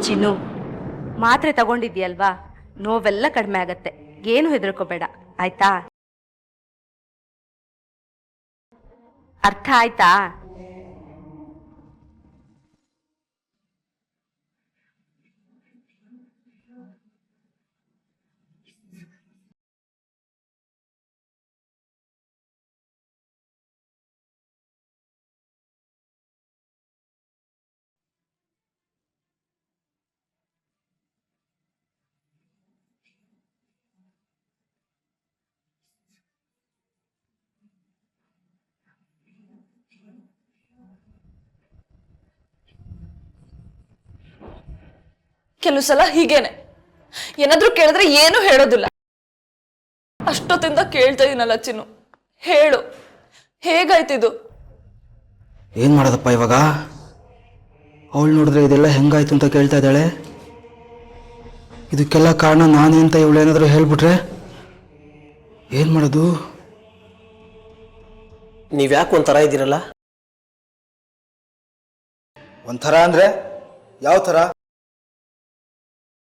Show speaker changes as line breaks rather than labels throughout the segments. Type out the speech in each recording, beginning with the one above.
ಚಿನ್ನು, ಮಾತ್ರೆ ತಗೊಂಡಿದ್ಯಲ್ವಾ, ನೋವೆಲ್ಲ ಕಡಿಮೆ ಆಗತ್ತೆ, ಏನು ಹೆದರ್ಕೋಬೇಡ ಆಯ್ತಾ? ಅರ್ಥ ಆಯ್ತಾ?
ಕೆಲವು ಸಲ ಹೀಗೇನೆ, ಏನಾದ್ರೂ ಕೇಳಿದ್ರೆ ಏನು ಹೇಳೋದಿಲ್ಲ. ಅಷ್ಟೊತ್ತಿಂದ ಕೇಳ್ತಾ ಇದೀನಲ್ಲ ಚಿನ್ನು, ಹೇಳು, ಹೇಗಾಯ್ತಿದು?
ಏನು ಮಾಡೋದಪ್ಪ ಇವಾಗ? ಅವಳು ನೋಡಿದ್ರೆ ಇದೆಲ್ಲ ಹೆಂಗಾಯ್ತು ಅಂತ ಕೇಳ್ತಾ ಇದ್ದಾಳೆ. ಇದಕ್ಕೆಲ್ಲ ಕಾರಣ ನಾನೇ ಅಂತ ಇವಳು ಏನಾದರೂ ಹೇಳ್ಬಿಟ್ರೆ ಏನು ಮಾಡೋದು?
ನೀವ್ಯಾಕೆ ಒಂಥರ ಇದ್ದೀರಲ್ಲ?
ಒಂಥರ ಅಂದರೆ ಯಾವ ಥರ?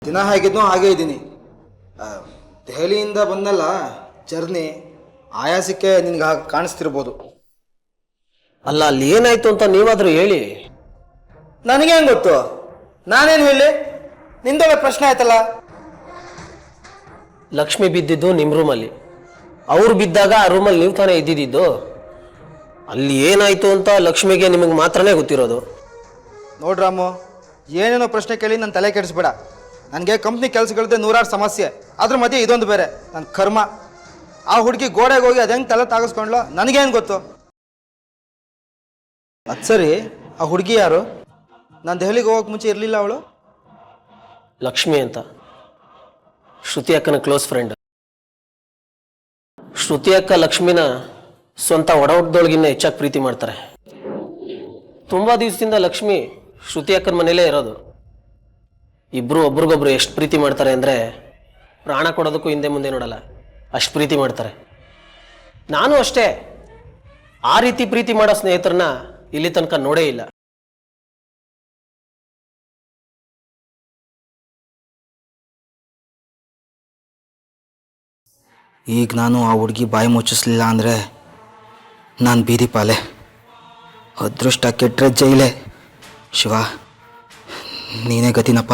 ದಿನ ಹೇಗಿದ್ನೋ ಹಾಗೇ ಇದ್ದೀನಿ. ದೆಹಲಿಯಿಂದ ಬಂದಲ್ಲ ಜರ್ನಿ, ಆಯಾಸಕ್ಕೆ ನಿನ್ಗೆ ಹಾಗೆ ಕಾಣಿಸ್ತಿರ್ಬೋದು.
ಅಲ್ಲ, ಅಲ್ಲಿ ಏನಾಯ್ತು ಅಂತ ನೀವಾದರೂ ಹೇಳಿ.
ನನಗೇನು ಗೊತ್ತು? ನಾನೇನು ಹೇಳಿ? ನಿಂದೊಳ್ಳೆ ಪ್ರಶ್ನೆ ಆಯ್ತಲ್ಲ.
ಲಕ್ಷ್ಮಿ ಬಿದ್ದಿದ್ದು ನಿಮ್ಮ ರೂಮಲ್ಲಿ, ಅವ್ರು ಬಿದ್ದಾಗ ಆ ರೂಮಲ್ಲಿ ನೀವು ತಾನೇ ಇದ್ದಿದ್ದು. ಅಲ್ಲಿ ಏನಾಯ್ತು ಅಂತ ಲಕ್ಷ್ಮಿಗೆ ನಿಮಗೆ ಮಾತ್ರನೇ ಗೊತ್ತಿರೋದು.
ನೋಡ್ರಾಮು, ಏನೇನೋ ಪ್ರಶ್ನೆ ಕೇಳಿ ನನ್ನ ತಲೆ ಕೆಡಿಸ್ಬೇಡ. ನನಗೆ ಕಂಪ್ನಿ ಕೆಲಸಗಳದ್ದೇ ನೂರಾರು ಸಮಸ್ಯೆ, ಅದ್ರ ಮಧ್ಯೆ ಇದೊಂದು ಬೇರೆ ನನ್ನ ಕರ್ಮ. ಆ ಹುಡುಗಿ ಗೋಡೆಗೆ ಹೋಗಿ ಅದು ಹೆಂಗೆ ತಲೆ ತಾಗಿಸ್ಕೊಂಡ್ಲೋ ನನಗೇನು ಗೊತ್ತು? ಅದು ಸರಿ, ಆ ಹುಡುಗಿ ಯಾರು? ನಾನು ದೆಹಲಿಗೆ ಹೋಗೋಕೆ ಮುಂಚೆ ಇರಲಿಲ್ಲ ಅವಳು?
ಲಕ್ಷ್ಮಿ ಅಂತ, ಶ್ರುತಿ ಅಕ್ಕನ ಕ್ಲೋಸ್ ಫ್ರೆಂಡ್. ಶ್ರುತಿ ಅಕ್ಕ ಲಕ್ಷ್ಮಿನ ಸ್ವಂತ ಒಡಹುಟ್ಟಿದೊಳಗಿನ್ನ ಹೆಚ್ಚಾಗಿ ಪ್ರೀತಿ ಮಾಡ್ತಾರೆ. ತುಂಬ ದಿವಸದಿಂದ ಲಕ್ಷ್ಮಿ ಶ್ರುತಿ ಅಕ್ಕನ ಮನೇಲೇ ಇರೋದು. ಇಬ್ಬರು ಒಬ್ರಿಗೊಬ್ರು ಎಷ್ಟು ಪ್ರೀತಿ ಮಾಡ್ತಾರೆ ಅಂದರೆ ಪ್ರಾಣ ಕೊಡೋದಕ್ಕೂ ಹಿಂದೆ ಮುಂದೆ ನೋಡಲ್ಲ, ಅಷ್ಟು ಪ್ರೀತಿ ಮಾಡ್ತಾರೆ. ನಾನು ಅಷ್ಟೇ, ಆ ರೀತಿ ಪ್ರೀತಿ ಮಾಡೋ ಸ್ನೇಹಿತರನ್ನ ಇಲ್ಲಿ ತನಕ ನೋಡೇ ಇಲ್ಲ.
ಈಗ ನಾನು ಆ ಹುಡುಗಿ ಬಾಯಿ ಮುಚ್ಚಿಸ್ಲಿಲ್ಲ ಅಂದರೆ ನಾನು ಬೀದಿ ಪಾಲೆ, ಅದೃಷ್ಟ ಕೆಟ್ಟರೆ ಜೈಲೆ. ಶಿವ, ನೀನೇ ಗತಿನಪ್ಪ.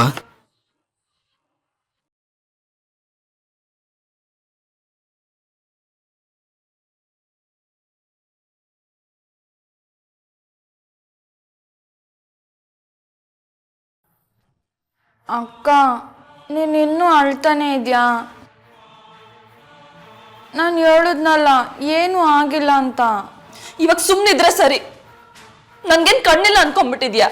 ಅಕ್ಕ, ನೀನಿನ್ನೂ ಅಳ್ತಾನೆ ಇದೆಯಾ? ನಾನು ಹೇಳಿದ್ನಲ್ಲ ಏನೂ ಆಗಿಲ್ಲ ಅಂತ. ಇವಾಗ ಸುಮ್ಮನಿದ್ರೆ ಸರಿ. ನನ್ಗೇನು ಕಣ್ಣಿಲ್ಲ ಅನ್ಕೊಂಡ್ಬಿಟ್ಟಿದ್ಯಾ?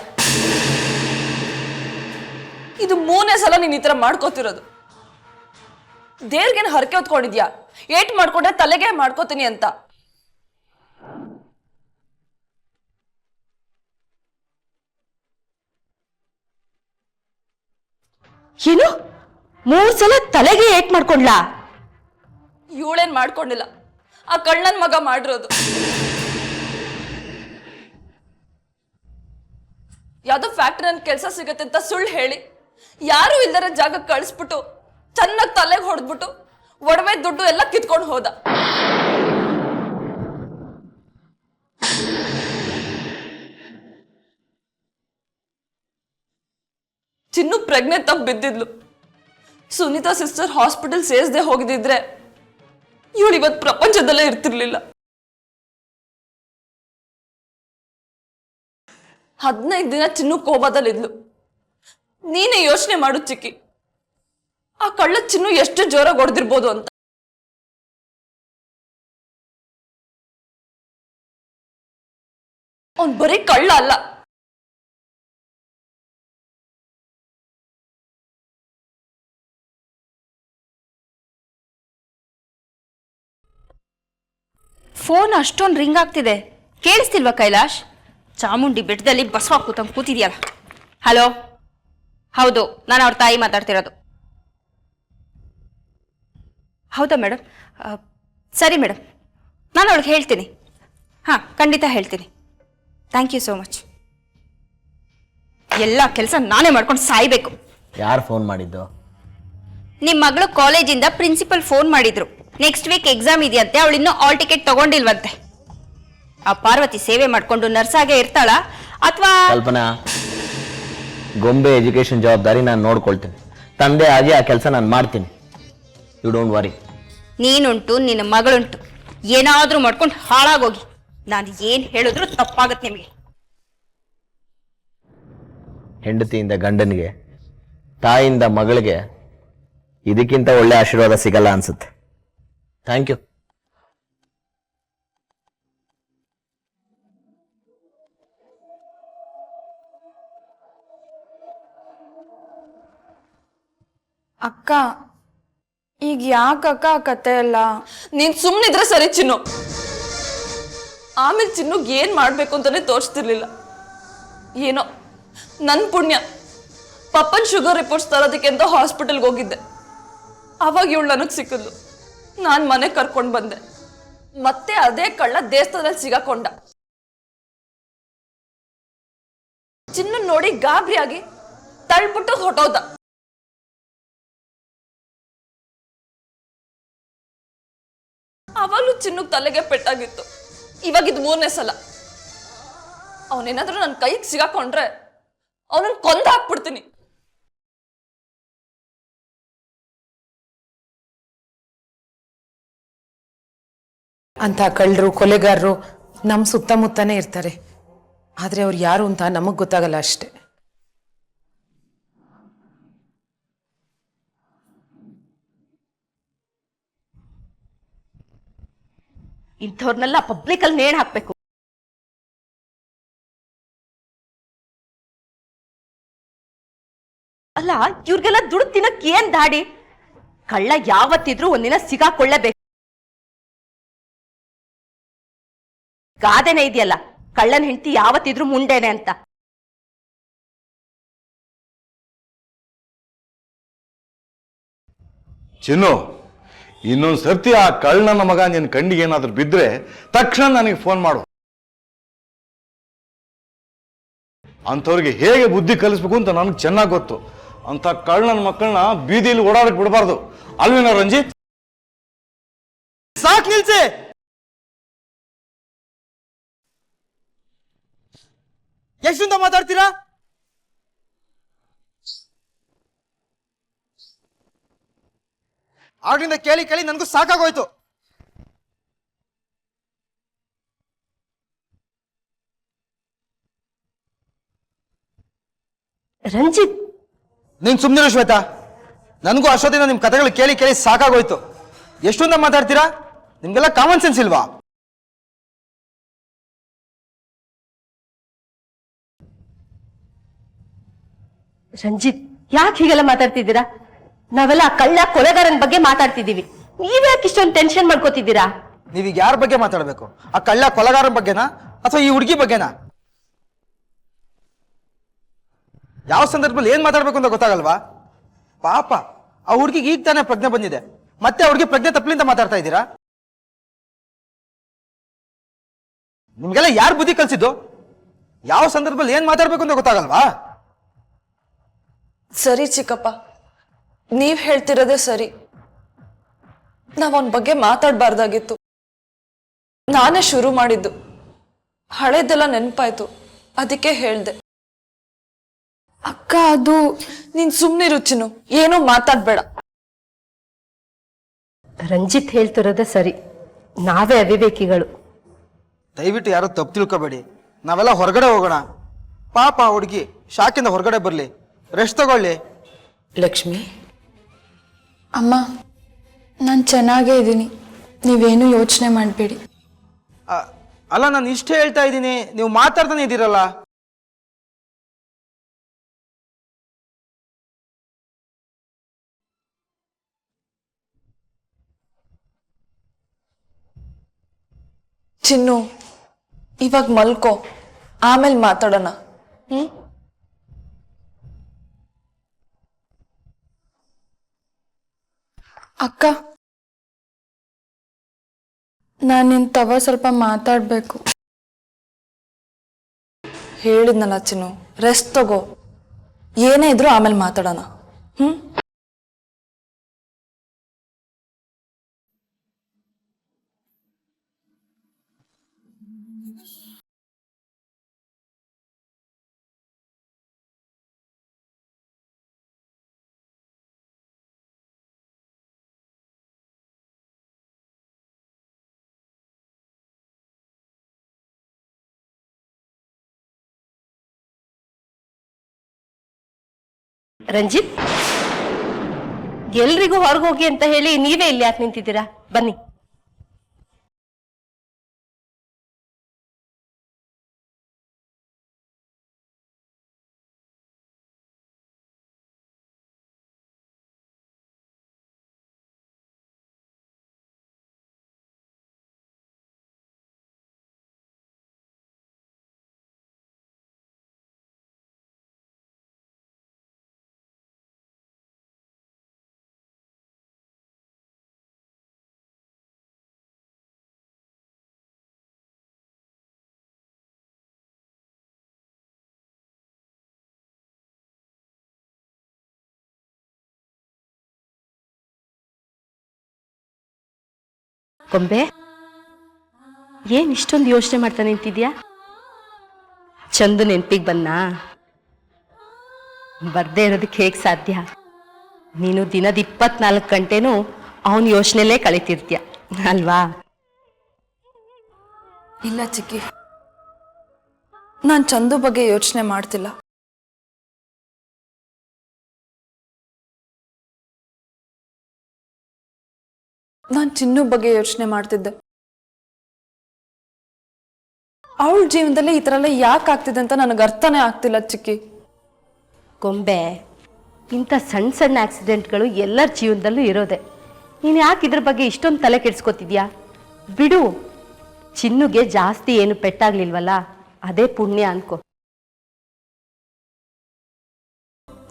ಇದು 3ನೇ ಸಲ ನೀನು ಈ ಥರ ಮಾಡ್ಕೋತಿರೋದು. ದೇವ್ರಿಗೇನು ಹರಕೆ ಹೊತ್ಕೊಂಡಿದ್ಯಾ? ಏಟ್ ಮಾಡ್ಕೊಂಡ್ರೆ ತಲೆಗೆ ಮಾಡ್ಕೋತೀನಿ ಅಂತ.
ಏನು 3 ಸಲ ತಲೆಗೆ ಏಟ್ ಮಾಡ್ಕೊಂಡ್ಲಾ?
ಇವಳೇನ್ ಮಾಡ್ಕೊಂಡಿಲ್ಲ, ಆ ಕಳ್ಳನ್ ಮಗ ಮಾಡಿರೋದು. ಯಾವ್ದೋ ಫ್ಯಾಕ್ಟ್ರಿನಲ್ಲಿ ಕೆಲಸ ಸಿಗತ್ತೆ ಅಂತ ಸುಳ್ಳು ಹೇಳಿ ಯಾರು ಇಲ್ಲರ ಜಾಗಕ್ಕೆ ಕಳಿಸ್ಬಿಟ್ಟು ಚೆನ್ನಾಗಿ ತಲೆಗೆ ಹೊಡೆದ್ಬಿಟ್ಟು ಒಡವೆ ದುಡ್ಡು ಎಲ್ಲ ಕಿತ್ಕೊಂಡು ಹೋದ. ಚಿನ್ನು ಪ್ರೆಗ್ನೆಂಟ್ ಆಗಿ ಬಿದ್ದಿದ್ಲು. ಸುನೀತಾ ಸಿಸ್ಟರ್ ಹಾಸ್ಪಿಟಲ್ ಸೇರಿಸದೆ ಹೋಗಿದ್ರೆ ಇವಳು ಇವತ್ತು ಪ್ರಪಂಚದಲ್ಲೇ ಇರ್ತಿರ್ಲಿಲ್ಲ. 15 ದಿನ ಚಿನ್ನು ಕೋಬಾದಲ್ಲಿದ್ಲು. ನೀನೇ ಯೋಚನೆ ಮಾಡು ಚಿಕ್ಕಿ, ಆ ಕಳ್ಳ ಚಿನ್ನು ಎಷ್ಟು ಜೋರಾಗಿ ಹೊಡೆದಿರ್ಬೋದು ಅಂತ. ಅವನ್ ಬರೀ ಕಳ್ಳ ಅಲ್ಲ,
ಫೋನ್ ಅಷ್ಟೊಂದು ರಿಂಗ್ ಆಗ್ತಿದೆ, ಕೇಳಿಸ್ತಿಲ್ವಾ ಕೈಲಾಶ್? ಚಾಮುಂಡಿ ಬೆಟ್ಟದಲ್ಲಿ ಬಸವ ಕೂತಂಗೆ ಕೂತಿದ್ಯಲ್ಲ. ಹಲೋ, ಹೌದು, ನಾನು ಅವ್ರ ತಾಯಿ ಮಾತಾಡ್ತಿರೋದು. ಹೌದಾ ಮೇಡಮ್? ಸರಿ ಮೇಡಮ್, ನಾನು ಅವ್ಳಿಗೆ ಹೇಳ್ತೀನಿ. ಹಾಂ, ಖಂಡಿತ ಹೇಳ್ತೀನಿ. Thank you so much. ಎಲ್ಲ ಕೆಲಸ ನಾನೇ ಮಾಡ್ಕೊಂಡು ಸಾಯ್ಬೇಕು.
ಯಾರು ಫೋನ್ ಮಾಡಿದ್ದು?
ನಿಮ್ಮ ಮಗಳು ಕಾಲೇಜಿಂದ ಪ್ರಿನ್ಸಿಪಲ್ ಫೋನ್ ಮಾಡಿದ್ರು. ನೆಕ್ಸ್ಟ್ ವೀಕ್ ಎಕ್ಸಾಮ್ ಇದೆಯಂತೆ, ಅವಳು ಇನ್ನೂ ಆಲ್ ಟಿಕೆಟ್ ತಗೊಂಡಿಲ್ವಂತೆ. ಆ ಪಾರ್ವತಿ ಸೇವೆ ಮಾಡ್ಕೊಂಡು ನರ್ಸಾಗೆ ಇರ್ತಾಳ ಅಥವಾ?
ಕಲ್ಪನಾ, ಗೊಂಬೆ ಎಜುಕೇಶನ್ ಜವಾಬ್ದಾರಿ ನಾನು ನೋಡ್ಕೊಳ್ತೀನಿ. ತಂದೆ ಆಗಿ ಆ ಕೆಲಸ ನಾನು ಮಾಡ್ತೀನಿ. You don't worry.
ನೀನುಂಟು, ನಿನ್ನ ಮಗಳುಂಟು, ಏನಾದ್ರೂ ಮಾಡ್ಕೊಂಡು ಹಾಳಾಗೋಗಿ. ನಾನು ಏನ್ ಹೇಳಿದ್ರು ತಪ್ಪಾಗತ್ತೆ ನಿಮಗೆ.
ಹೆಂಡತಿಯಿಂದ ಗಂಡನಿಗೆ, ತಾಯಿಯಿಂದ ಮಗಳಿಗೆ ಇದಕ್ಕಿಂತ ಒಳ್ಳೆ ಆಶೀರ್ವಾದ ಸಿಗಲ್ಲ ಅನ್ಸುತ್ತೆ. Thank you.
ಅಕ್ಕ, ಈಗ ಯಾಕಕ್ಕ ಆ ಕತೆ ಎಲ್ಲ? ನೀನ್ ಸುಮ್ಮನಿದ್ರೆ ಸರಿ ಚಿನ್ನು. ಆಮೇಲೆ ಚಿನ್ನುಗ್ ಏನ್ ಮಾಡ್ಬೇಕು ಅಂತಾನೆ ತೋರಿಸ್ತಿರ್ಲಿಲ್ಲ. ಏನೋ ನನ್ ಪುಣ್ಯ, ಪಪ್ಪನ್ ಶುಗರ್ ರಿಪೋರ್ಟ್ಸ್ ತರೋದಕ್ಕೆ ಅಂತ ಹಾಸ್ಪಿಟಲ್ಗೆ ಹೋಗಿದ್ದೆ. ಅವಾಗ ಇವಳು ನನಗ್ ಸಿಕ್ಕಿದ್ಲು. ನಾನ್ ಮನೆ ಕರ್ಕೊಂಡ್ ಬಂದೆ. ಮತ್ತೆ ಅದೇ ಕಳ್ಳ ದೇವಸ್ಥಾನದಲ್ಲಿ ಸಿಗಾಕೊಂಡ. ಚಿನ್ನು ನೋಡಿ ಗಾಬರಿಯಾಗಿ ತಳ್ಬಿಟ್ಟು ಹೊಟ್ಟೋದ. ಅವಾಗಲೂ ಚಿನ್ನುಗ್ ತಲೆಗೆ ಪೆಟ್ಟಾಗಿತ್ತು. ಇವಾಗ ಇದು 3ನೇ ಸಲ. ಅವನೇನಾದ್ರೂ ನನ್ನ ಕೈಗೆ ಸಿಗಾಕೊಂಡ್ರೆ ಅವನನ್ನ ಕೊಂದು ಹಾಕ್ಬಿಡ್ತೀನಿ.
ಅಂತ ಕಳ್ಳರು ಕೊಲೆಗಾರರು ನಮ್ಮ ಸುತ್ತಮುತ್ತನೇ ಇರ್ತಾರೆ. ಆದರೆ ಅವ್ರು ಯಾರು ಅಂತ ನಮಗೆ ಗೊತ್ತಾಗಲ್ಲ ಅಷ್ಟೆ.
ಇಂಥವ್ರನ್ನೆಲ್ಲ ಪಬ್ಲಿಕಲ್ಲಿ ನೇಣು ಹಾಕ್ಬೇಕು. ಅಲ್ಲ, ಇವ್ರಿಗೆಲ್ಲ ದುಡ್ಡು ತಿನ್ನಕ್ ಏನ್ ದಾಡಿ? ಕಳ್ಳ ಯಾವತ್ತಿದ್ರೂ ಒಂದಿನ ಸಿಗಾಕೊಳ್ಳೇಬೇಕು. ಗಾದೆನೇ ಇದೆಯಲ್ಲ, ಕಳ್ಳನ ಹೆಂಡತಿ ಯಾವತ್ತಿದ್ರೂ ಮುಂಡೆನೆ ಅಂತ.
ಚಿನ್ನು, ಇನ್ನೊಂದು ಸರ್ತಿ ಆ ಕಳ್ಳನ ಮಗ ನಿನ್ನ ಕಣ್ಣಿಗೆ ಏನಾದ್ರೂ ಬಿದ್ದರೆ ತಕ್ಷಣ ನನಗೆ ಫೋನ್ ಮಾಡು. ಅಂಥವ್ರಿಗೆ ಹೇಗೆ ಬುದ್ಧಿ ಕಲಿಸ್ಬೇಕು ಅಂತ ನನಗೆ ಚೆನ್ನಾಗಿ ಗೊತ್ತು. ಅಂಥ ಕಳ್ಳನ ಮಕ್ಕಳನ್ನ ಬೀದಿಯಲ್ಲಿ ಓಡಾಡಕ್ಕೆ ಬಿಡಬಾರ್ದು. ಅಲ್ವೇನೋ ರಂಜಿತ್?
ಸಾಕ್ ನಿಲ್ಸಿ. ಎಷ್ಟಿಂದ ಮಾತಾಡ್ತೀರಾ? ಆಗ್ಲಿಂದ ಕೇಳಿ ಕೇಳಿ ನನಗೂ ಸಾಕಾಗೋಯ್ತು.
ರಂಜಿತ್,
ನೀನ್ ಸುಮ್ನಿರು ಶ್ವೇತಾ. ನನಗೂ ಅಷ್ಟೊತ್ತಿನ ನಿಮ್ ಕಥೆಗಳು ಕೇಳಿ ಕೇಳಿ ಸಾಕಾಗೋಯ್ತು. ಎಷ್ಟೊಂದ ಮಾತಾಡ್ತೀರಾ? ನಿಮ್ಗೆಲ್ಲ ಕಾಮನ್ ಸೆನ್ಸ್ ಇಲ್ವಾ?
ರಂಜಿತ್, ಯಾಕೆ ಹೀಗೆಲ್ಲ ಮಾತಾಡ್ತಿದ್ದೀರಾ? ನಾವೆಲ್ಲ ಆ ಕಳ್ಳ ಕೊಲೆಗಾರನ ಬಗ್ಗೆ ಮಾತಾಡ್ತಿದ್ದೀವಿ. ನೀವ್ಯಾಕೆ ಇಷ್ಟೊಂದು ಟೆನ್ಷನ್ ಮಾಡ್ಕೋತಿದ್ದೀರಾ?
ನೀವೀಗ ಯಾರ ಬಗ್ಗೆ ಮಾತಾಡ್ಬೇಕು? ಆ ಕಳ್ಳ ಕೊಲೆಗಾರನ ಬಗ್ಗೆನಾ ಅಥವಾ ಈ ಹುಡುಗಿ ಬಗ್ಗೆನಾ? ಯಾವ ಸಂದರ್ಭದಲ್ಲಿ ಏನ್ ಮಾತಾಡ್ಬೇಕು ಅಂತ ಗೊತ್ತಾಗಲ್ವಾ? ಪಾಪ, ಆ ಹುಡುಗಿಗೆ ಈಗ ತಾನೇ ಪ್ರಜ್ಞೆ ಬಂದಿದೆ. ಮತ್ತೆ ಆ ಹುಡುಗಿ ಪ್ರಜ್ಞೆ ತಪ್ಪಲಿಂದ ಮಾತಾಡ್ತಾ ಇದ್ದೀರಾ? ನಿಮ್ಗೆಲ್ಲ ಯಾರು ಬುದ್ಧಿ ಕಲ್ಸಿದ್ದು? ಯಾವ ಸಂದರ್ಭದಲ್ಲಿ ಏನ್ ಮಾತಾಡ್ಬೇಕು ಅಂತ ಗೊತ್ತಾಗಲ್ವಾ?
ಸರಿ ಚಿಕ್ಕಪ್ಪ, ನೀವ್ ಹೇಳ್ತಿರೋದೇ ಸರಿ. ನಾವ್ ಅವನ ಬಗ್ಗೆ ಮಾತಾಡ್ಬಾರ್ದಾಗಿತ್ತು. ನಾನೇ ಶುರು ಮಾಡಿದ್ದು. ಹಳೇದೆಲ್ಲ ನೆನಪಾಯ್ತು, ಅದಕ್ಕೆ ಹೇಳ್ದೆ. ಅಕ್ಕ, ಅದು ನೀನ್ ಸುಮ್ನಿರು ಚಿನ್ನು, ಏನೂ ಮಾತಾಡ್ಬೇಡ.
ರಂಜಿತ್ ಹೇಳ್ತಿರೋದೇ ಸರಿ. ನಾವೇ ಅವಿವೇಕಿಗಳು.
ದಯವಿಟ್ಟು ಯಾರು ತಪ್ಪು ತಿಳ್ಕೊಬೇಡಿ. ನಾವೆಲ್ಲ ಹೊರಗಡೆ ಹೋಗೋಣ. ಪಾಪ ಆ ಹುಡುಗಿ ಶಾಕಿಂದ ಹೊರಗಡೆ ಬರ್ಲಿ, ರೆಸ್ಟ್ ತಗೊಳ್ಳಿ.
ಲಕ್ಷ್ಮಿ,
ಅಮ್ಮ, ನಾನು ಚೆನ್ನಾಗೇ ಇದ್ದೀನಿ. ನೀವೇನು ಯೋಚನೆ ಮಾಡಬೇಡಿ.
ಅಲ್ಲ, ನಾನು ಇಷ್ಟೇ ಹೇಳ್ತಾ ಇದ್ದೀನಿ, ನೀವು ಮಾತಾಡ್ತಾನೆ ಇದ್ದೀರಲ್ಲ.
ಚಿನ್ನು, ಇವಾಗ ಮಲ್ಕೋ, ಆಮೇಲೆ ಮಾತಾಡೋಣ. ಅಕ್ಕ, ನಾನು ನಿನ್ ತವ ಸ್ವಲ್ಪ ಮಾತಾಡ್ಬೇಕು. ಹೇಳಿದ್ನಲ್ಲ ಚಿನ್ನು, ರೆಸ್ಟ್ ತಗೋ. ಏನೇ ಇದ್ರು ಆಮೇಲೆ ಮಾತಾಡೋಣ.
ರಂಜಿತ್, ಎಲ್ರಿಗೂ ಹೊರಗೆ ಹೋಗಿ ಅಂತ ಹೇಳಿ ನೀವೇ ಇಲ್ಲಿ ಯಾಕೆ ನಿಂತಿದ್ದೀರಾ? ಬನ್ನಿ. ಗೊಂಬೆ, ಏನ್ ಇಷ್ಟೊಂದು ಯೋಚನೆ ಮಾಡ್ತಾ ನಿಂತಿದ್ಯಾ? ಚಂದು ನೆನ್ಪಿಗೆ ಬಂದಾ? ಬರ್ದೇ ಇರೋದಕ್ಕೆ ಹೇಗೆ ಸಾಧ್ಯ? ನೀನು ದಿನದ 24 ಗಂಟೆನೂ ಅವನ ಯೋಚನೆಲೇ ಕಳೀತಿರ್ತೀಯ ಅಲ್ವಾ?
ಇಲ್ಲ ಚಿಕ್ಕಿ, ನಾನು ಚಂದು ಬಗ್ಗೆ ಯೋಚನೆ ಮಾಡ್ತಿಲ್ಲ. ನಾನು ಚಿನ್ನು ಬಗ್ಗೆ ಯೋಚನೆ ಮಾಡ್ತಿದ್ದೆ. ಅವಳ ಜೀವನದಲ್ಲಿ ಈ ಥರ ಎಲ್ಲ ಯಾಕೆ ಆಗ್ತಿದೆ ಅಂತ ನನಗೆ ಅರ್ಥನೇ ಆಗ್ತಿಲ್ಲ ಚಿಕ್ಕಿ.
ಗೊಂಬೆ, ಇಂಥ ಸಣ್ಣ ಸಣ್ಣ ಆಕ್ಸಿಡೆಂಟ್ಗಳು ಎಲ್ಲರ ಜೀವನದಲ್ಲೂ ಇರೋದೆ. ನೀನು ಯಾಕೆ ಇದ್ರ ಬಗ್ಗೆ ಇಷ್ಟೊಂದು ತಲೆ ಕೆಡಿಸ್ಕೊತಿದ್ಯಾ? ಬಿಡು, ಚಿನ್ನುಗೆ ಜಾಸ್ತಿ ಏನು ಪೆಟ್ಟಾಗ್ಲಿಲ್ವಲ್ಲ, ಅದೇ ಪುಣ್ಯ ಅನ್ಕೋ.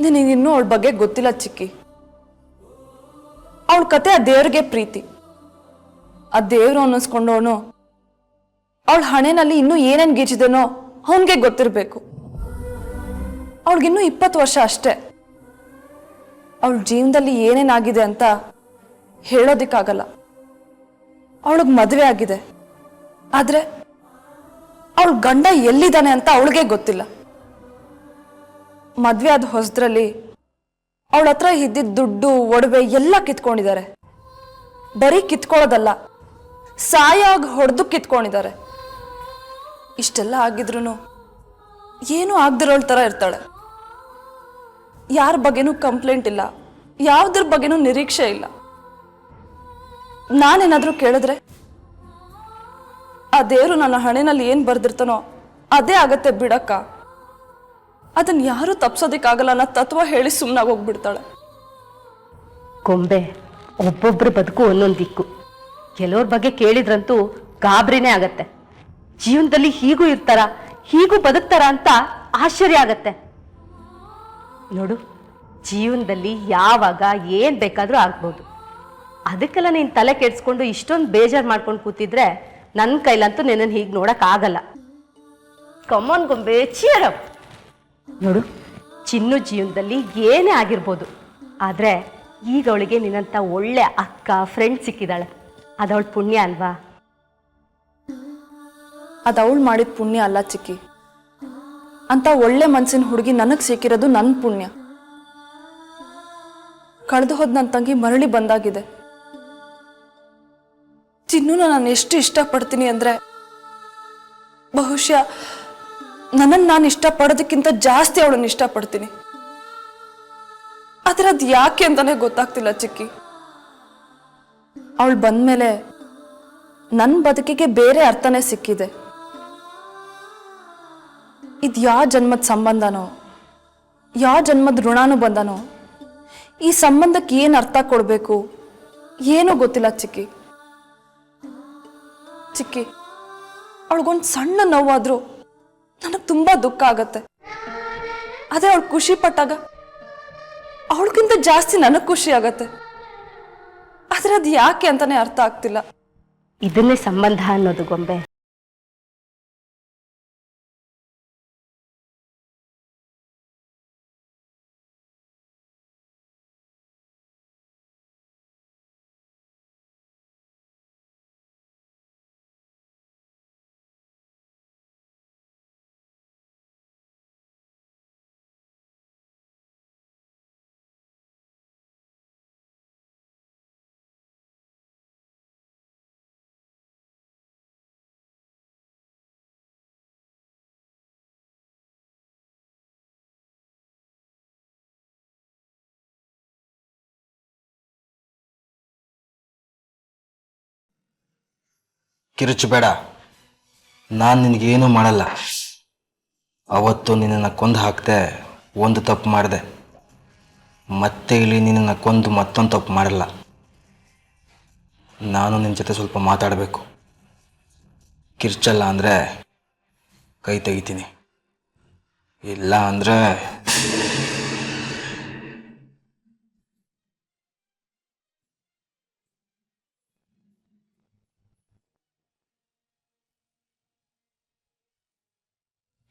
ನಿನಗಿನ್ನೂ ಅವಳ ಬಗ್ಗೆ ಗೊತ್ತಿಲ್ಲ ಚಿಕ್ಕಿ. ಅವಳ ಕತೆ ಆ ದೇವ್ರಿಗೆ ಪ್ರೀತಿ. ಆ ದೇವ್ರು ಅನ್ನಿಸ್ಕೊಂಡವನು ಅವಳ ಹಣೆನಲ್ಲಿ ಇನ್ನೂ ಏನೇನು ಗೀಚಿದನೋ ಅವನಿಗೆ ಗೊತ್ತಿರಬೇಕು. ಅವಳಿಗಿನ್ನೂ 20 ವರ್ಷ ಅಷ್ಟೇ. ಅವಳ ಜೀವನದಲ್ಲಿ ಏನೇನಾಗಿದೆ ಅಂತ ಹೇಳೋದಿಕ್ಕಾಗಲ್ಲ. ಅವಳಿಗೆ ಮದುವೆ ಆಗಿದೆ, ಆದರೆ ಅವಳ ಗಂಡ ಎಲ್ಲಿದ್ದಾನೆ ಅಂತ ಅವಳಿಗೆ ಗೊತ್ತಿಲ್ಲ. ಮದುವೆ ಆದ ಹೊಸದ್ರಲ್ಲಿ ಅವಳ ಹತ್ರ ಇದ್ದಿದ್ದ ದುಡ್ಡು ಒಡವೆ ಎಲ್ಲ ಕಿತ್ಕೊಂಡಿದ್ದಾರೆ. ಬರೀ ಕಿತ್ಕೊಳ್ಳೋದಲ್ಲ, ಸಾಯಾಗಿ ಹೊಡೆದು ಕಿತ್ಕೊಂಡಿದ್ದಾರೆ. ಇಷ್ಟೆಲ್ಲ ಆಗಿದ್ರು ಏನೂ ಆಗದಿರೋಳ ಥರ ಇರ್ತಾಳೆ. ಯಾರ ಬಗ್ಗೆನೂ ಕಂಪ್ಲೇಂಟ್ ಇಲ್ಲ, ಯಾವುದ್ರ ಬಗ್ಗೆನೂ ನಿರೀಕ್ಷೆ ಇಲ್ಲ. ನಾನೇನಾದರೂ ಕೇಳಿದ್ರೆ ಆ ದೇವರು ನನ್ನ ಹಣೆನಲ್ಲಿ ಏನು ಬರ್ದಿರ್ತಾನೋ ಅದೇ ಆಗತ್ತೆ ಬಿಡಕ್ಕ. ಅದನ್ನ ಯಾರೂ ತಪ್ಸೋದಿಕ್ಕಾಗಲ್ಲ ಅನ್ನೋ ತತ್ವ ಹೇಳಿ ಸುಮ್ಮನಾಗಿ ಹೋಗ್ಬಿಡ್ತಾಳೆ.
ಗೊಂಬೆ, ಒಬ್ಬೊಬ್ರ ಬದುಕು ಒಂದೊಂದು ದಿಕ್ಕು. ಕೆಲವ್ರ ಬಗ್ಗೆ ಕೇಳಿದ್ರಂತೂ ಗಾಬರಿನೇ ಆಗತ್ತೆ. ಜೀವನದಲ್ಲಿ ಹೀಗೂ ಇರ್ತಾರ, ಹೀಗೂ ಬದುಕ್ತಾರ ಅಂತ ಆಶ್ಚರ್ಯ ಆಗತ್ತೆ. ನೋಡು, ಜೀವನದಲ್ಲಿ ಯಾವಾಗ ಏನ್ ಬೇಕಾದ್ರೂ ಆಗ್ಬೋದು. ಅದಕ್ಕೆಲ್ಲ ನೀನು ತಲೆ ಕೆಡಿಸ್ಕೊಂಡು ಇಷ್ಟೊಂದು ಬೇಜಾರು ಮಾಡ್ಕೊಂಡು ಕೂತಿದ್ರೆ ನನ್ನ ಕೈಲಂತೂ ನಿನ್ನನ್ನು ಹೀಗೆ ನೋಡಕ್ ಆಗಲ್ಲ. ಕಮಾನ್ ಗೊಂಬೆ, ಚಿಯರ್ ಅಪ್. ನೋಡು, ಚಿನ್ನು ಜೀವನದಲ್ಲಿ ಏನೇ ಆಗಿರ್ಬೋದು, ಆದರೆ ಈಗ ಅವಳಿಗೆ ನಿನ್ನಂಥ ಒಳ್ಳೆ ಅಕ್ಕ ಫ್ರೆಂಡ್ ಸಿಕ್ಕಿದ್ದಾಳೆ. ಅದವಳ ಪುಣ್ಯ ಅಲ್ವಾ?
ಅದು ಅವಳು ಮಾಡಿದ ಪುಣ್ಯ ಅಲ್ಲ ಚಿಕ್ಕಿ. ಅಂತ ಒಳ್ಳೆ ಮನ್ಸಿನ ಹುಡುಗಿ ನನಗೆ ಸಿಕ್ಕಿರೋದು ನನ್ನ ಪುಣ್ಯ. ಕಳೆದು ಹೋದ ನನ್ನ ತಂಗಿ ಮರಳಿ ಬಂದಾಗಿದೆ. ಚಿನ್ನೂನ ನಾನು ಎಷ್ಟು ಇಷ್ಟಪಡ್ತೀನಿ ಅಂದರೆ ಬಹುಶಃ ನನ್ನನ್ನು ನಾನು ಇಷ್ಟಪಡೋದಕ್ಕಿಂತ ಜಾಸ್ತಿ ಅವಳನ್ನು ಇಷ್ಟಪಡ್ತೀನಿ. ಆದರೆ ಅದು ಯಾಕೆ ಅಂತಾನೆ ಗೊತ್ತಾಗ್ತಿಲ್ಲ ಚಿಕ್ಕಿ. ಅವಳು ಬಂದ್ಮೇಲೆ ನನ್ನ ಬದುಕಿಗೆ ಬೇರೆ ಅರ್ಥನೇ ಸಿಕ್ಕಿದೆ. ಇದು ಯಾವ ಜನ್ಮದ ಸಂಬಂಧನೋ, ಯಾವ ಜನ್ಮದ ಋಣನೂ ಬಂದನೋ, ಈ ಸಂಬಂಧಕ್ಕೆ ಏನು ಅರ್ಥ ಕೊಡಬೇಕು ಏನೂ ಗೊತ್ತಿಲ್ಲ ಚಿಕ್ಕಿ. ಚಿಕ್ಕಿ, ಅವಳಿಗೊಂದು ಸಣ್ಣ ನೋವಾದರೂ ನನಗೆ ತುಂಬ ದುಃಖ ಆಗತ್ತೆ. ಅದೇ ಅವಳು ಖುಷಿ ಪಟ್ಟಾಗ ಅವಳಿಗಿಂತ ಜಾಸ್ತಿ ನನಗೆ ಖುಷಿ ಆಗತ್ತೆ. ಆದರೆ ಅದು ಯಾಕೆ ಅಂತಾನೆ ಅರ್ಥ ಆಗ್ತಿಲ್ಲ.
ಇದನ್ನೇ ಸಂಬಂಧ ಅನ್ನೋದು ಗೊಂಬೆ.
ಕಿರುಚಬೇಡ. ನಾನು ನಿನಗೇನೂ ಮಾಡಲ್ಲ. ಅವತ್ತು ನಿನ್ನನ್ನು ಕೊಂದು ಹಾಕ್ದೆ, ಒಂದು ತಪ್ಪು ಮಾಡಿದೆ. ಮತ್ತೆ ಇಲ್ಲಿ ನಿನ್ನನ್ನು ಕೊಂದು ಮತ್ತೊಂದು ತಪ್ಪು ಮಾಡಲ್ಲ. ನಾನು ನಿನ್ನ ಜೊತೆ ಸ್ವಲ್ಪ ಮಾತಾಡಬೇಕು. ಕಿರ್ಚಲ್ಲ ಅಂದರೆ ಕೈ ತೆಗಿತೀನಿ, ಇಲ್ಲ ಅಂದರೆ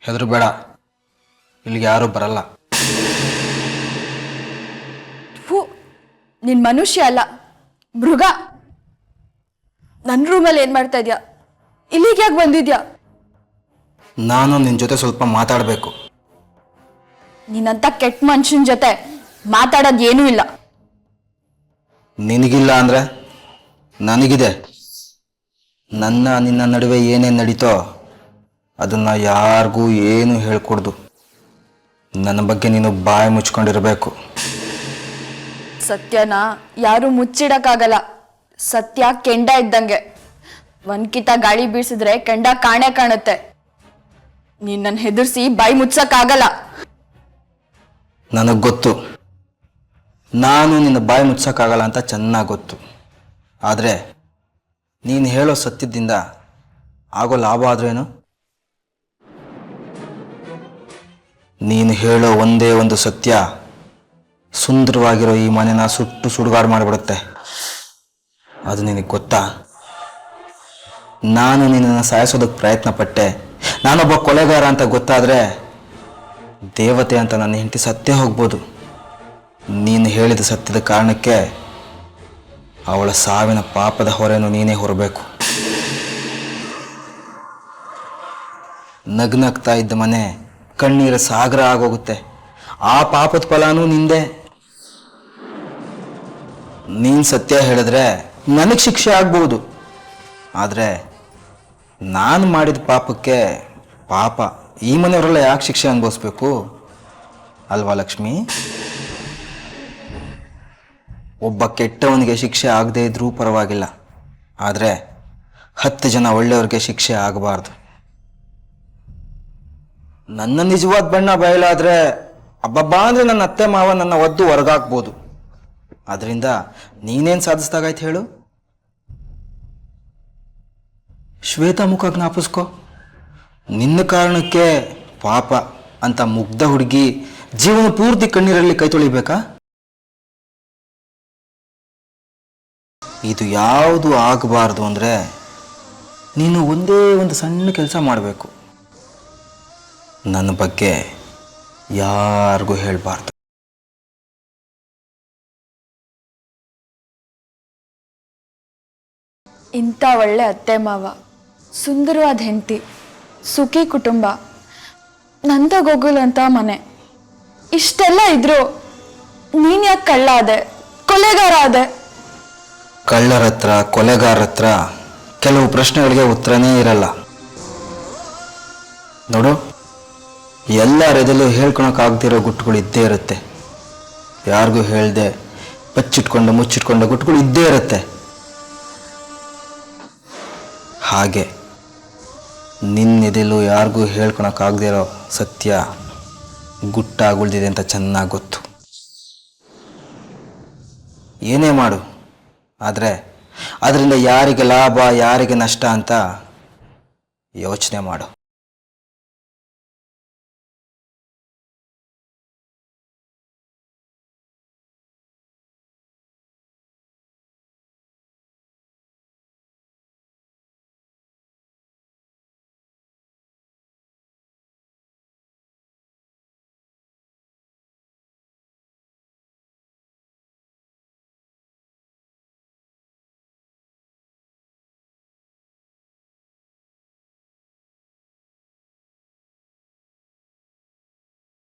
ಹೆದರಬೇಡ, ಇಲ್ಲಿಗೆ ಯಾರೂ ಬರಲ್ಲ.
ನಿನ್ ಮನುಷ್ಯ ಅಲ್ಲ, ಮೃಗ. ನನ್ನ ರೂಮಲ್ಲಿ ಏನ್ ಮಾಡ್ತಾ ಇದ್ಯಾ? ಇಲ್ಲಿಗೆ ಯಾಕೆ ಬಂದಿದ್ಯಾ?
ನಾನು ನಿನ್ನ ಜೊತೆ ಸ್ವಲ್ಪ ಮಾತಾಡಬೇಕು.
ನೀನಂತ ಕೆಟ್ಟ ಮನುಷ್ಯನ ಜೊತೆ ಮಾತಾಡೋದು ಏನೂ ಇಲ್ಲ.
ನಿನಗಿಲ್ಲ ಅಂದರೆ ನನಗಿದೆ. ನಿನ್ನ ನಡುವೆ ಏನೇನು ನಡೀತೋ ಅದನ್ನು ಯಾರಿಗೂ ಏನು ಹೇಳ್ಕೊಡ್ದು. ನನ್ನ ಬಗ್ಗೆ ನೀನು ಬಾಯಿ ಮುಚ್ಕೊಂಡಿರಬೇಕು.
ಸತ್ಯನ ಯಾರು ಮುಚ್ಚಿಡಕ್ಕಾಗಲ್ಲ. ಸತ್ಯ ಕೆಂಡ ಇದ್ದಂಗೆ. ಒಂದ್ಕಿತ ಗಾಳಿ ಬೀಸಿದ್ರೆ ಕೆಂಡ ಕಾಣೆ ಕಾಣುತ್ತೆ. ನೀನ್ ನನ್ನ ಹೆದರ್ಸಿ ಬಾಯಿ ಮುಚ್ಚಕ್ಕಾಗಲ್ಲ.
ನನಗೆ ಗೊತ್ತು, ನಾನು ನಿನ್ನ ಬಾಯಿ ಮುಚ್ಚಕ್ಕಾಗಲ್ಲ ಅಂತ ಚೆನ್ನಾಗಿ ಗೊತ್ತು. ಆದರೆ ನೀನು ಹೇಳೋ ಸತ್ಯದಿಂದ ಆಗೋ ಲಾಭ ಆದ್ರೇನು? ನೀನು ಹೇಳೋ ಒಂದೇ ಒಂದು ಸತ್ಯ ಸುಂದರವಾಗಿರೋ ಈ ಮನೆನ ಸುಟ್ಟು ಸುಡುಗಾಡು ಮಾಡಿಬಿಡುತ್ತೆ. ಅದು ನಿನಗೆ ಗೊತ್ತಾ? ನಾನು ನಿನ್ನನ್ನು ಸಾಯಿಸೋದಕ್ಕೆ ಪ್ರಯತ್ನ ಪಟ್ಟೆ. ನಾನೊಬ್ಬ ಕೊಲೆಗಾರ ಅಂತ ಗೊತ್ತಾದರೆ ದೇವತೆ ಅಂತ ನನ್ನ ಹೆಂಡತಿ ಸತ್ತೇ ಹೋಗ್ಬೋದು. ನೀನು ಹೇಳಿದ ಸತ್ಯದ ಕಾರಣಕ್ಕೆ ಅವಳ ಸಾವಿನ ಪಾಪದ ಹೊರೆಯನ್ನು ನೀನೇ ಹೊರಬೇಕು. ನಗ್ನಗ್ತಾ ಇದ್ದ ಮನೆ ಕಣ್ಣೀರ ಸಾಗರ ಆಗೋಗುತ್ತೆ. ಆ ಪಾಪದ ಫಲನೂ ನಿಂದೆ. ನೀನು ಸತ್ಯ ಹೇಳಿದ್ರೆ ನನಗೆ ಶಿಕ್ಷೆ ಆಗ್ಬೋದು. ಆದರೆ ನಾನು ಮಾಡಿದ ಪಾಪಕ್ಕೆ ಪಾಪ ಈ ಮನೆಯವರೆಲ್ಲ ಯಾಕೆ ಶಿಕ್ಷೆ ಅನುಭವಿಸ್ಬೇಕು ಅಲ್ವಾ ಲಕ್ಷ್ಮಿ? ಒಬ್ಬ ಕೆಟ್ಟವನಿಗೆ ಶಿಕ್ಷೆ ಆಗದೇ ಇದ್ರೂ ಪರವಾಗಿಲ್ಲ, ಆದರೆ 10 ಜನ ಒಳ್ಳೆಯವ್ರಿಗೆ ಶಿಕ್ಷೆ ಆಗಬಾರ್ದು. ನನ್ನ ನಿಜವಾದ ಬಣ್ಣ ಬಯಲಾದರೆ ಅಬ್ಬಬ್ಬಾ ಅಂದರೆ ನನ್ನ ಅತ್ತೆ ಮಾವ ನನ್ನ ಒದ್ದು ಹೊರಗಾಕ್ಬೋದು. ಅದರಿಂದ ನೀನೇನು ಸಾಧಿಸ್ದಾಗಾಯ್ತು ಹೇಳು? ಶ್ವೇತಾ ಮುಖ ಜ್ಞಾಪಿಸ್ಕೊ. ನಿನ್ನ ಕಾರಣಕ್ಕೆ ಪಾಪ ಅಂತ ಮುಗ್ಧ ಹುಡುಗಿ ಜೀವನ ಪೂರ್ತಿ ಕಣ್ಣೀರಲ್ಲಿ ಕೈ ತೊಳಿಬೇಕಾ? ಇದು ಯಾವುದು ಆಗಬಾರ್ದು ಅಂದರೆ ನೀನು ಒಂದೇ ಒಂದು ಸಣ್ಣ ಕೆಲಸ ಮಾಡಬೇಕು. ನನ್ನ ಬಗ್ಗೆ ಯಾರಿಗೂ ಹೇಳಬಾರ್ದು.
ಇಂಥ ಒಳ್ಳೆ ಅತ್ತೆ ಮಾವ, ಸುಂದರವಾದ ಹೆಂಡತಿ, ಸುಖಿ ಕುಟುಂಬ, ನಂದ ಗೋಗುಲಂತ ಮನೆ, ಇಷ್ಟೆಲ್ಲ ಇದ್ರು ನೀನ್ ಯಾಕೆ ಕಳ್ಳ ಆದೆ, ಕೊಲೆಗಾರ ಆದೆ?
ಕಳ್ಳರ ಹತ್ರ, ಕೊಲೆಗಾರರ ಹತ್ರ ಕೆಲವು ಪ್ರಶ್ನೆಗಳಿಗೆ ಉತ್ತರನೇ ಇರಲ್ಲ. ನೋಡು, ಎಲ್ಲರೆದಲ್ಲೂ ಹೇಳ್ಕೊಳಕ್ಕಾಗ್ದಿರೋ ಗುಟ್ಟುಗಳು ಇದ್ದೇ ಇರುತ್ತೆ. ಯಾರಿಗೂ ಹೇಳ್ದೆ ಬಚ್ಚಿಟ್ಕೊಂಡು ಮುಚ್ಚಿಟ್ಕೊಂಡ ಗುಟ್ಟುಗಳು ಇದ್ದೇ ಇರುತ್ತೆ. ಹಾಗೆ ನಿನ್ನೆದೆಲ್ಲೂ ಯಾರಿಗೂ ಹೇಳ್ಕೊಳಕ್ಕಾಗ್ದಿರೋ ಸತ್ಯ ಗುಟ್ಟಾಗಿ ಉಳಿದಿದೆ ಅಂತ ಚೆನ್ನಾಗಿ ಗೊತ್ತು. ಏನೇ ಮಾಡು, ಆದರೆ ಅದರಿಂದ ಯಾರಿಗೆ ಲಾಭ ಯಾರಿಗೆ ನಷ್ಟ ಅಂತ ಯೋಚನೆ ಮಾಡು.